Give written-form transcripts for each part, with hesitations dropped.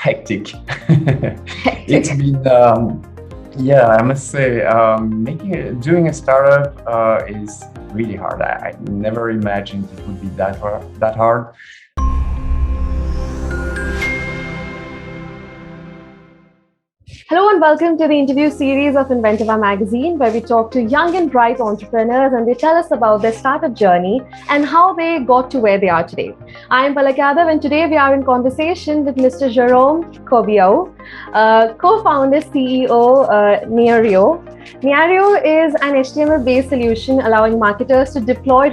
Hectic. It's Hectic. been, yeah, I must say, doing a startup is really hard. I never imagined it would be that hard. Hello and welcome to the interview series of Inventiva magazine, where we talk to young and bright entrepreneurs and they tell us about their startup journey and how they got to where they are today. I am Palak Yadav, and today we are in conversation with Mr. Jerome Corbiau, co-founder CEO Neareo. Neareo is an HTML-based solution allowing marketers to deploy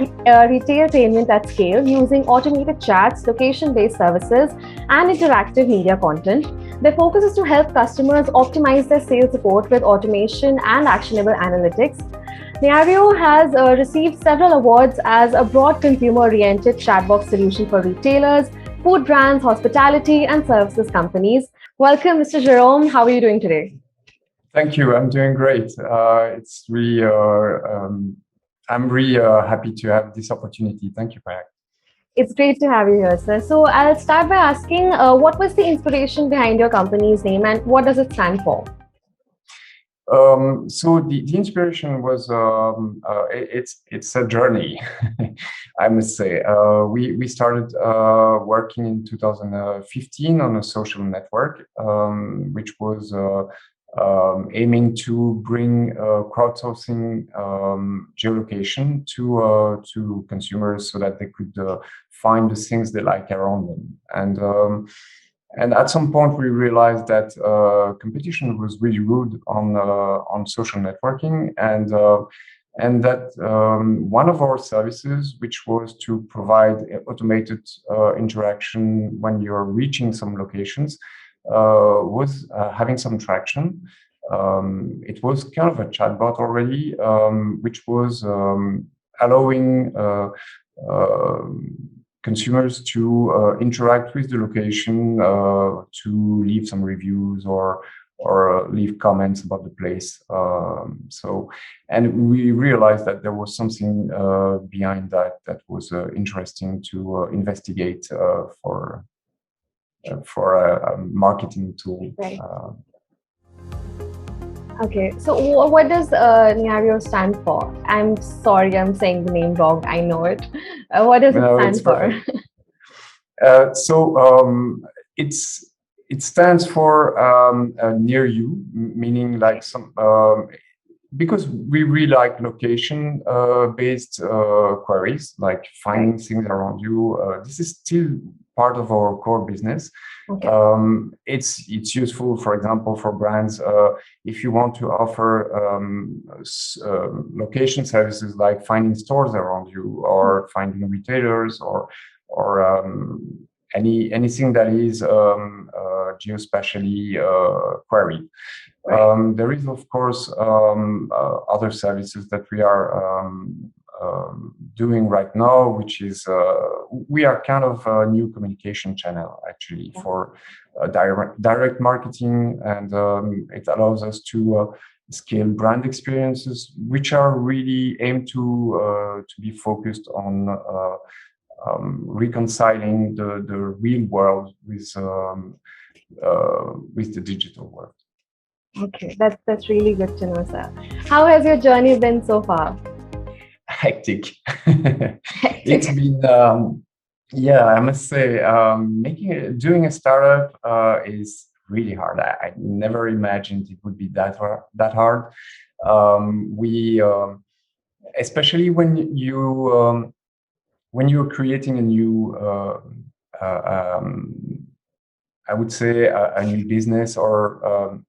retail payment at scale using automated chats, location-based services, and interactive media content. Their focus is to help customers optimize their sales support with automation and actionable analytics. Neareo has received several awards as a broad consumer-oriented chatbot solution for retailers, food brands, hospitality, and services companies. Welcome, Mr. Jerome. How are you doing today? Thank you. I'm doing great. It's really, I'm really happy to have this opportunity. Thank you, Palak. It's great to have you here, sir. So I'll start by asking, what was the inspiration behind your company's name and what does it stand for? So the inspiration was it's a journey, I must say. We started working in 2015 on a social network, which was aiming to bring crowdsourcing geolocation to consumers so that they could find the things they like around them. And at some point, we realized that competition was really rude on social networking, and that one of our services, which was to provide automated interaction when you're reaching some locations, was having some traction. It was kind of a chatbot already, which was allowing consumers to interact with the location, to leave some reviews or leave comments about the place. And we realized that there was something behind that was interesting to investigate for a marketing tool. Right. Okay, so what does Neareo stand for? I'm sorry, I'm saying the name wrong. I know it. What does it stand for? It stands for near you, meaning like some. Because we really like location-based queries, like finding things around you. This is still part of our core business. Okay. It's useful, for example, for brands if you want to offer location services like finding stores around you, or finding retailers, or anything that is geospatially queried. Right. There is, of course, other services that we are doing right now, which is we are kind of a new communication channel actually for direct marketing, and it allows us to scale brand experiences, which are really aimed to be focused on reconciling the real world with the digital world. Okay, that's really good to know, sir. How has your journey been so far? Hectic. It's been, yeah, I must say, doing a startup is really hard. I never imagined it would be that hard. Especially when you're creating a new, I would say, a new business, or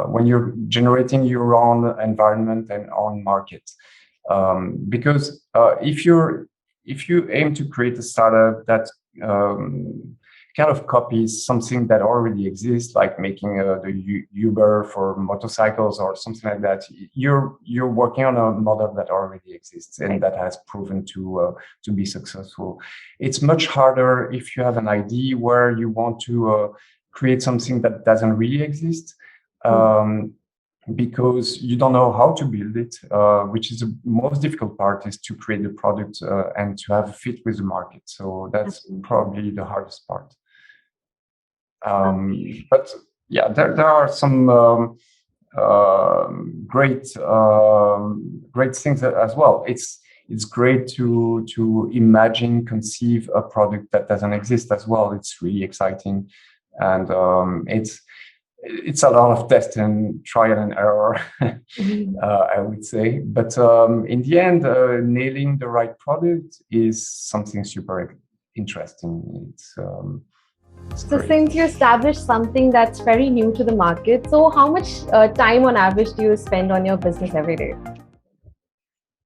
when you're generating your own environment and own market. Because if you aim to create a startup that kind of copies something that already exists, like making the Uber for motorcycles or something like that, you're working on a model that already exists and that has proven to be successful. It's much harder if you have an idea where you want to create something that doesn't really exist. Because you don't know how to build it, which is the most difficult part, is to create the product and to have a fit with the market. So that's probably the hardest part. But yeah, there are some great things as well. It's great to imagine, conceive a product that doesn't exist as well. It's really exciting, and it's a lot of test and trial and error, I would say. But in the end, nailing the right product is something super interesting. It's So great. since you established something that's very new to the market, so how much time on average do you spend on your business every day?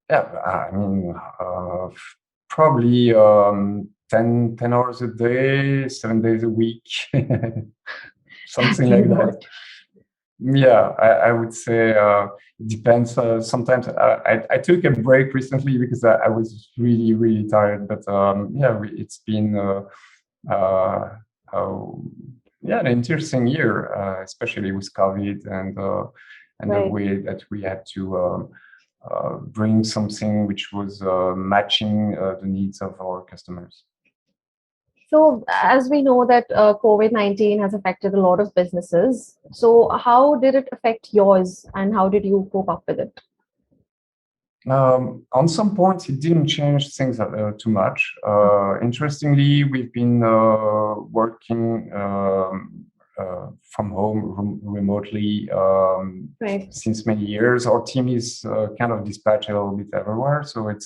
Yeah, I mean, probably 10 hours a day, 7 days a week, something like that. Yeah, I would say it depends. Sometimes I took a break recently because I was really, really tired. But yeah, it's been an interesting year, especially with COVID and the way that we had to bring something which was matching the needs of our customers. So, as we know that COVID-19 has affected a lot of businesses, so how did it affect yours, and how did you cope up with it? On some points, it didn't change things too much. Interestingly, we've been working from home remotely since many years. Our team is kind of dispatched a little bit everywhere, so it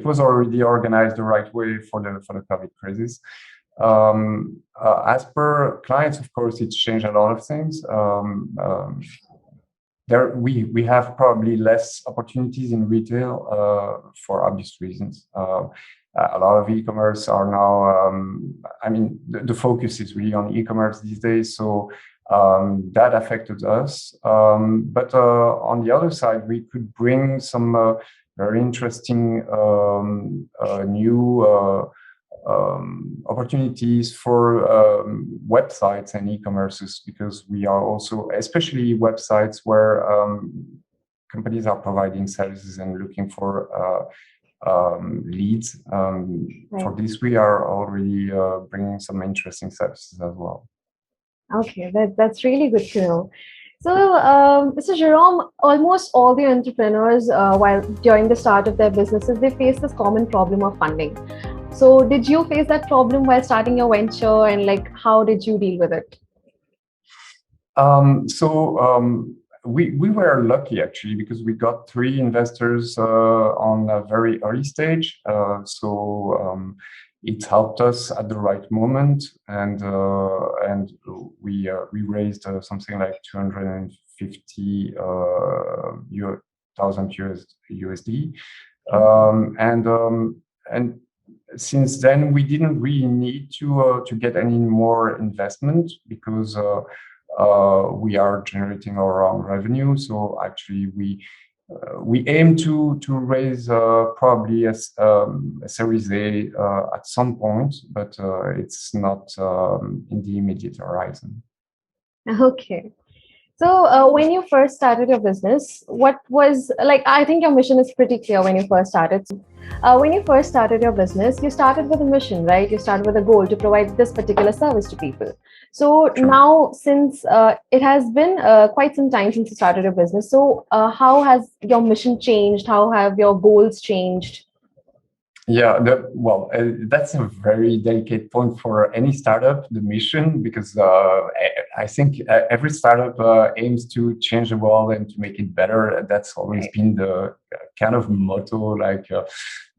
was already organized the right way for the COVID crisis. As per clients, of course, it's changed a lot of things. We have probably less opportunities in retail for obvious reasons. A lot of e-commerce are now, the focus is really on e-commerce these days, so that affected us. But on the other side, we could bring some very interesting new opportunities for websites and e-commerces, because we are also, especially websites where companies are providing services and looking for leads. For this, we are already bringing some interesting services as well. Okay, that's really good to know. So, Mr. Jerome, almost all the entrepreneurs, while during the start of their businesses, they face this common problem of funding. So, did you face that problem while starting your venture, and how did you deal with it? We were lucky actually, because we got 3 investors on a very early stage. It helped us at the right moment, and we raised something like 250,000 USD, and since then we didn't really need to get any more investment, because we are generating our own revenue. So actually we aim to raise probably a Series A at some point, but it's not in the immediate horizon. Okay. So when you first started your business, what was I think your mission is pretty clear when you first started. When you first started your business, you started with a mission, right? You started with a goal to provide this particular service to people. So now, since it has been quite some time since you started your business, so how has your mission changed? How have your goals changed? Yeah, that's a very delicate point for any startup, the mission, because I think every startup aims to change the world and to make it better. That's always been the kind of motto.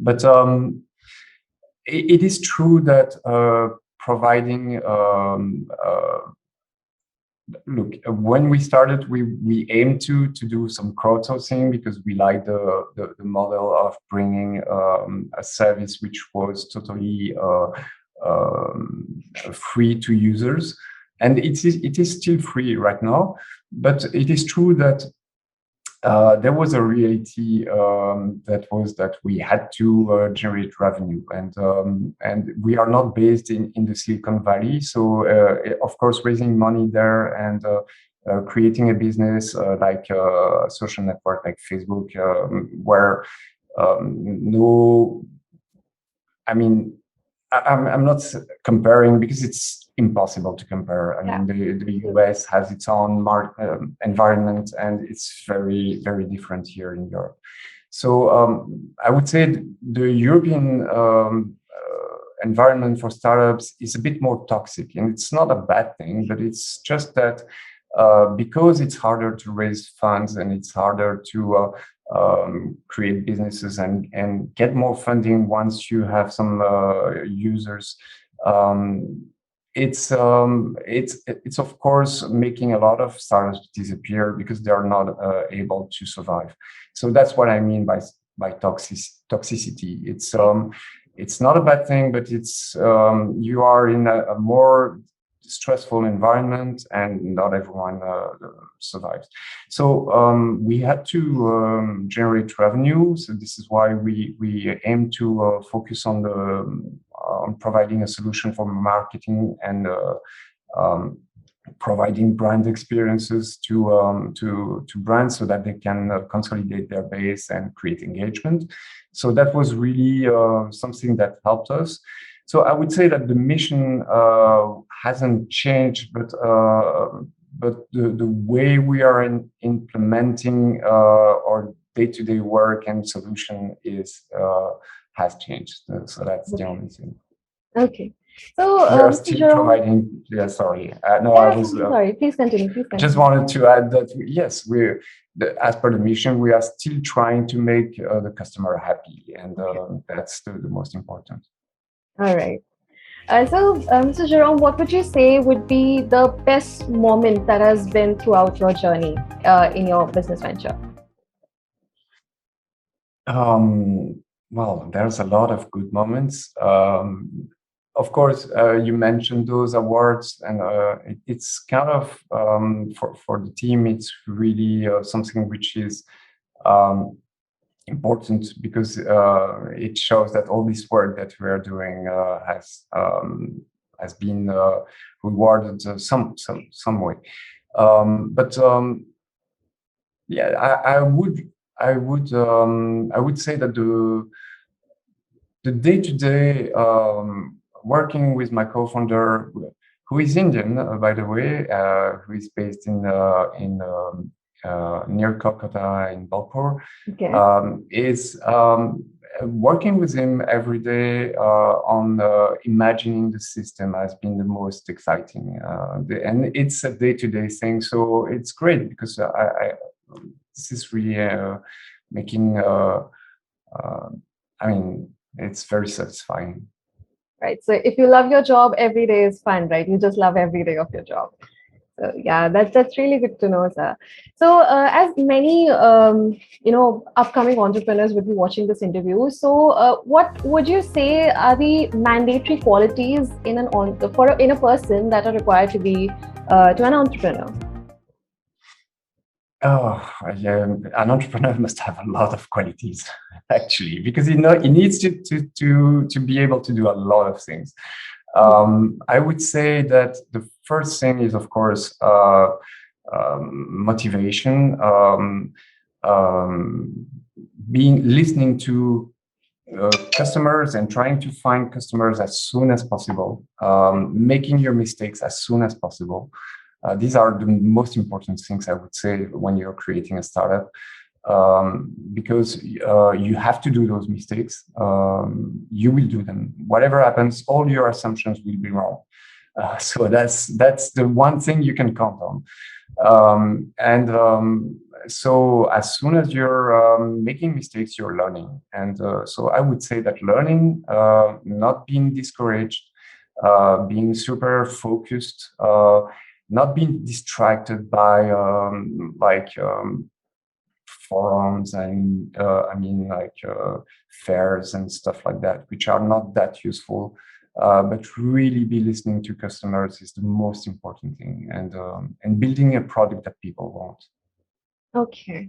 But it is true that providing look, when we started, we aimed to do some crowdsourcing, because we like the model of bringing a service which was totally free to users, and it is still free right now. But it is true that there was a reality that we had to generate revenue, and we are not based in the Silicon Valley. So of course, raising money there and creating a business like a social network like Facebook, where I'm not comparing, because it's impossible to compare. I Yeah. mean, the US has its own environment, and it's very, very different here in Europe. So I would say the European environment for startups is a bit more toxic, and it's not a bad thing, but it's just that because it's harder to raise funds and it's harder to create businesses and get more funding once you have some users. It's of course making a lot of startups disappear because they are not able to survive. So that's what I mean by toxicity. It's not a bad thing, but it's you are in a more stressful environment, and not everyone survives. So we had to generate revenue. So this is why we aim to focus on on providing a solution for marketing and providing brand experiences to brands so that they can consolidate their base and create engagement. So that was really something that helped us. So I would say that the mission hasn't changed, but the way we are implementing our day-to-day work and solution has changed. So that's the only thing. Okay. So we are still providing. Yeah, sorry. No, I was sorry. Please continue. I just wanted to add that yes, as per the mission, we are still trying to make the customer happy, and that's the most important. All right. So, Mr. Jerome, what would you say would be the best moment that has been throughout your journey in your business venture? Well, there's a lot of good moments. Of course, you mentioned those awards, and it's kind of for the team. It's really something which is important because it shows that all this work that we are doing has been rewarded some way. Yeah, I would say that the day-to-day working with my co-founder, who is Indian, by the way, who is based in near Kolkata in Balpur, is working with him every day on imagining the system has been the most exciting. And it's a day-to-day thing, so it's great because this is really making, I mean, it's very satisfying. Right. So if you love your job, every day is fun, right? You just love every day of your job. So yeah, that's really good to know, sir. So as many upcoming entrepreneurs would be watching this interview, so what would you say are the mandatory qualities in a person that are required to be to an entrepreneur? Oh, yeah, an entrepreneur must have a lot of qualities, actually, because he needs to be able to do a lot of things. I would say that the first thing is, of course, motivation, listening to customers and trying to find customers as soon as possible, making your mistakes as soon as possible. These are the most important things, I would say, when you're creating a startup, because you have to do those mistakes. You will do them. Whatever happens, all your assumptions will be wrong. So that's the one thing you can count on. So as soon as you're making mistakes, you're learning. And so I would say that learning, not being discouraged, being super focused, not being distracted by forums and fairs and stuff like that, which are not that useful. But really be listening to customers is the most important thing, and building a product that people want. Okay.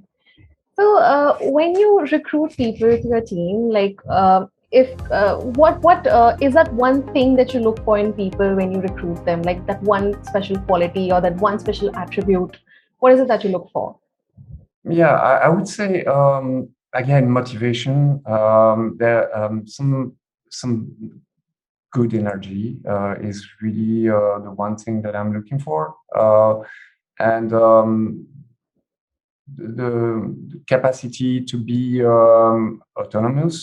So when you recruit people to your team, like what is that one thing that you look for in people when you recruit them, like that one special quality or that one special attribute? What is it that you look for? Yeah, I would say again, motivation. There some good energy is really the one thing that I'm looking for. And the capacity to be autonomous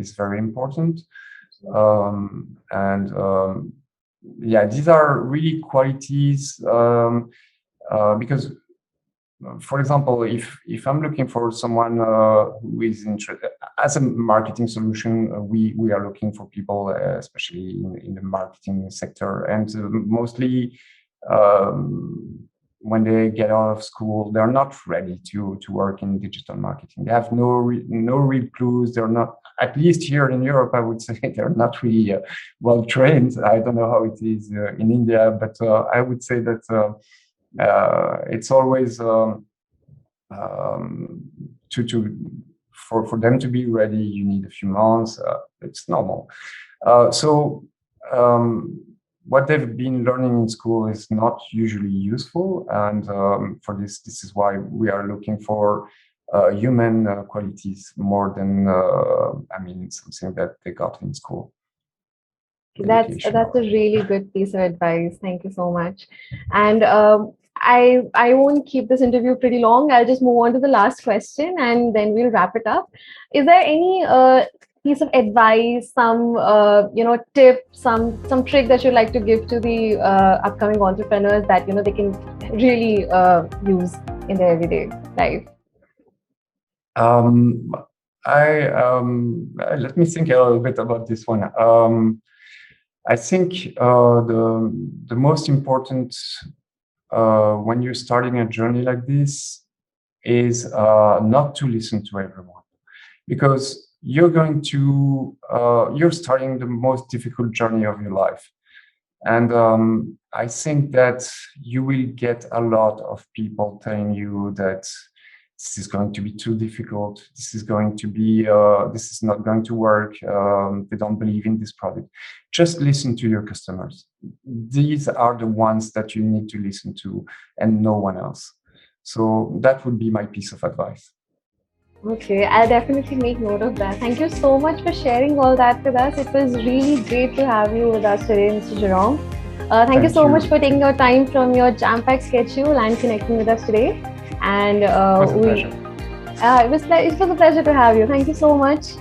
is very important. Yeah, these are really qualities because, for example, if I'm looking for someone who is interested as a marketing solution, we are looking for people, especially in the marketing sector, and mostly when they get out of school, they're not ready to work in digital marketing. They have no real clues. They're not, at least here in Europe, I would say, they're not really well trained. I don't know how it is in India, but I would say that it's always for them to be ready, you need a few months. It's normal. What they've been learning in school is not usually useful, and for this is why we are looking for human qualities more than something that they got in school. That's a really good piece of advice. Thank you so much. And I won't keep this interview pretty long. I'll just move on to the last question, and then we'll wrap it up. Is there any piece of advice, some tip, some trick that you'd like to give to the upcoming entrepreneurs that they can really use in their everyday life? Let me think a little bit about this one. I think the most important when you're starting a journey like this is not to listen to everyone, because you're starting the most difficult journey of your life. And I think that you will get a lot of people telling you that this is going to be too difficult. This is going to be, this is not going to work. They don't believe in this product. Just listen to your customers. These are the ones that you need to listen to, and no one else. So that would be my piece of advice. Okay, I'll definitely make note of that. Thank you so much for sharing all that with us. It was really great to have you with us today, Mr. Jerome. Thank you so much for taking your time from your jam-packed schedule and connecting with us today. And it was a pleasure. It was a pleasure to have you. Thank you so much.